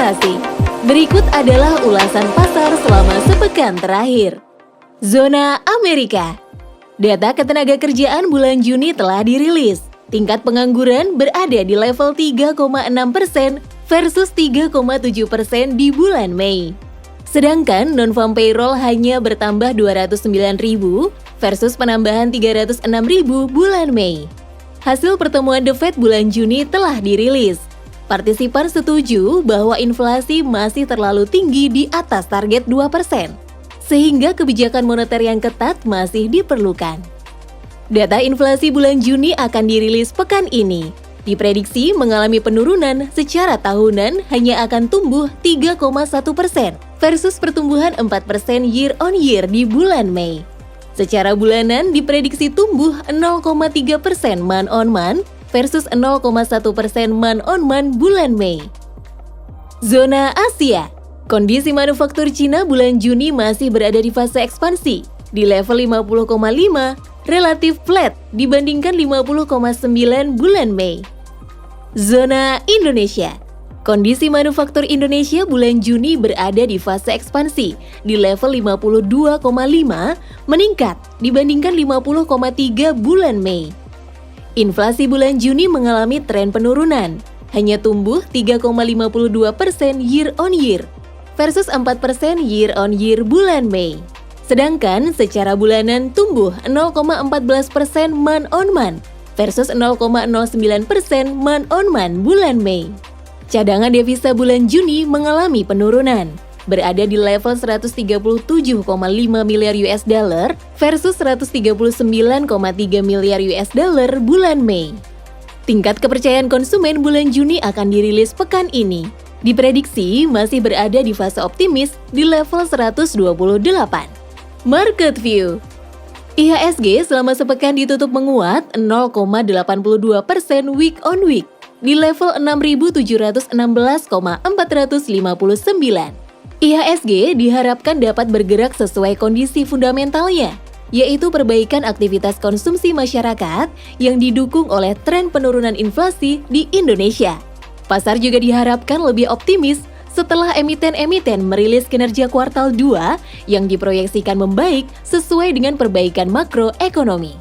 investasi. Berikut adalah ulasan pasar selama sepekan terakhir. Zona Amerika. Data ketenagakerjaan bulan Juni telah dirilis. Tingkat pengangguran berada di level 3,6% versus 3,7% di bulan Mei. Sedangkan non-farm payroll hanya bertambah 209.000 versus penambahan 306.000 bulan Mei. Hasil pertemuan The Fed bulan Juni telah dirilis. Partisipan setuju bahwa inflasi masih terlalu tinggi di atas target 2%, sehingga kebijakan moneter yang ketat masih diperlukan. Data inflasi bulan Juni akan dirilis pekan ini. Diprediksi mengalami penurunan secara tahunan hanya akan tumbuh 3,1% versus pertumbuhan 4% year on year di bulan Mei. Secara bulanan diprediksi tumbuh 0,3% month on month versus 0,1% month on month bulan Mei. Zona Asia. Kondisi manufaktur Cina bulan Juni masih berada di fase ekspansi di level 50,5, relatif flat dibandingkan 50,9 bulan Mei. Zona Indonesia. Kondisi manufaktur Indonesia bulan Juni berada di fase ekspansi di level 52,5, meningkat dibandingkan 50,3 bulan Mei. Inflasi bulan Juni mengalami tren penurunan, hanya tumbuh 3,52% year on year versus 4% year on year bulan Mei. Sedangkan secara bulanan tumbuh 0,14% month on month versus 0,09% month on month bulan Mei. Cadangan devisa bulan Juni mengalami penurunan, berada di level 137,5 miliar US dollar versus 139,3 miliar US dollar bulan Mei. Tingkat kepercayaan konsumen bulan Juni akan dirilis pekan ini. Diprediksi masih berada di fase optimis di level 128. Market View. IHSG selama sepekan ditutup menguat 0,82% week on week di level 6.716,459. IHSG diharapkan dapat bergerak sesuai kondisi fundamentalnya, yaitu perbaikan aktivitas konsumsi masyarakat yang didukung oleh tren penurunan inflasi di Indonesia. Pasar juga diharapkan lebih optimis setelah emiten-emiten merilis kinerja kuartal 2 yang diproyeksikan membaik sesuai dengan perbaikan makroekonomi.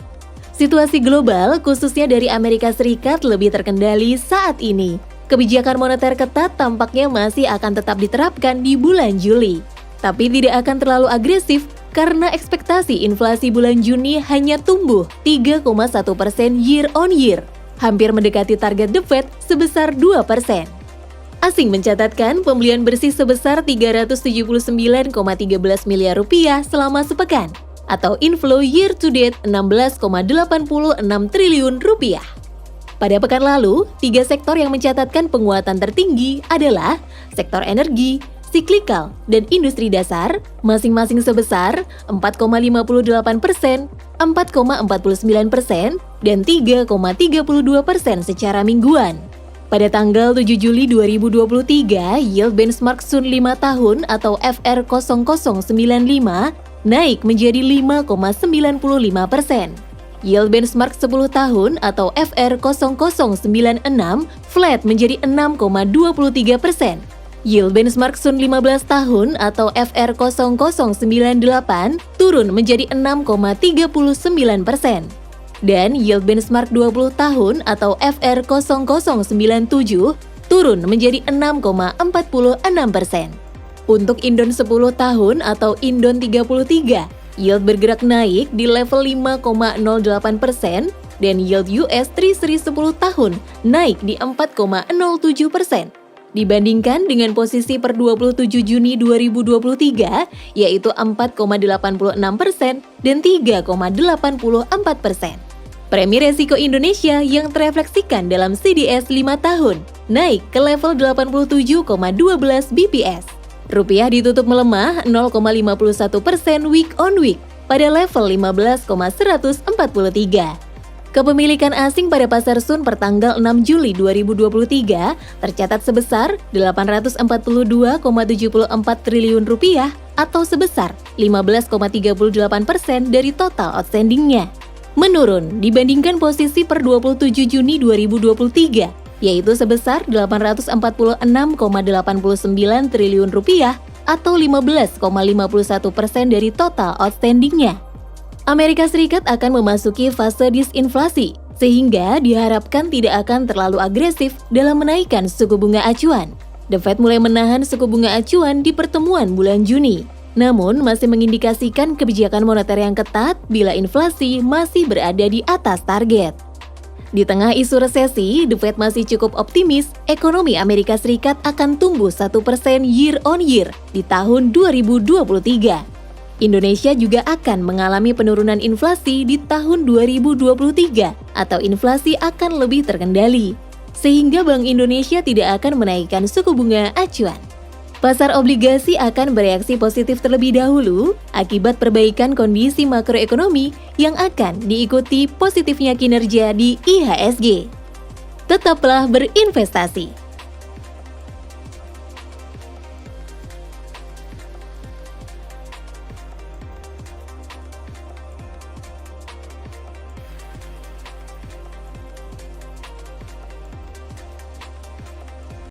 Situasi global, khususnya dari Amerika Serikat, lebih terkendali saat ini. Kebijakan moneter ketat tampaknya masih akan tetap diterapkan di bulan Juli, tapi tidak akan terlalu agresif karena ekspektasi inflasi bulan Juni hanya tumbuh 3,1% year on year, hampir mendekati target The Fed sebesar 2%. Asing mencatatkan pembelian bersih sebesar 379,13 miliar rupiah selama sepekan, atau inflow year to date 16,86 triliun rupiah. Pada pekan lalu, 3 sektor yang mencatatkan penguatan tertinggi adalah sektor energi, siklikal, dan industri dasar, masing-masing sebesar 4,58%, 4,49%, dan 3,32% secara mingguan. Pada tanggal 7 Juli 2023, yield benchmark Sun 5 tahun atau FR0095 naik menjadi 5,95%. Yield benchmark 10 tahun atau FR0096 flat menjadi 6,23%. Yield benchmark Sun 15 tahun atau FR0098 turun menjadi 6,39%. Dan yield benchmark 20 tahun atau FR0097 turun menjadi 6,46%. Untuk Indon 10 tahun atau Indon 33, yield bergerak naik di level 5,08% dan yield US Treasury 10 tahun naik di 4,07%. Dibandingkan dengan posisi per 27 Juni 2023, yaitu 4,86% dan 3,84%. Premi resiko Indonesia yang terefleksikan dalam CDS 5 tahun naik ke level 87,12 BPS. Rupiah ditutup melemah 0,51% week on week pada level 15,143. Kepemilikan asing pada pasar Sun per tanggal 6 Juli 2023 tercatat sebesar 842,74 triliun rupiah atau sebesar 15,38% dari total outstandingnya. Menurun dibandingkan posisi per 27 Juni 2023 yaitu sebesar 846,89 triliun rupiah atau 15,51% dari total outstandingnya. Amerika Serikat akan memasuki fase disinflasi, sehingga diharapkan tidak akan terlalu agresif dalam menaikkan suku bunga acuan. The Fed mulai menahan suku bunga acuan di pertemuan bulan Juni, namun masih mengindikasikan kebijakan moneter yang ketat bila inflasi masih berada di atas target. Di tengah isu resesi, The Fed masih cukup optimis ekonomi Amerika Serikat akan tumbuh 1% year on year di tahun 2023. Indonesia juga akan mengalami penurunan inflasi di tahun 2023 atau inflasi akan lebih terkendali, sehingga Bank Indonesia tidak akan menaikkan suku bunga acuan. Pasar obligasi akan bereaksi positif terlebih dahulu akibat perbaikan kondisi makroekonomi yang akan diikuti positifnya kinerja di IHSG. Tetaplah berinvestasi.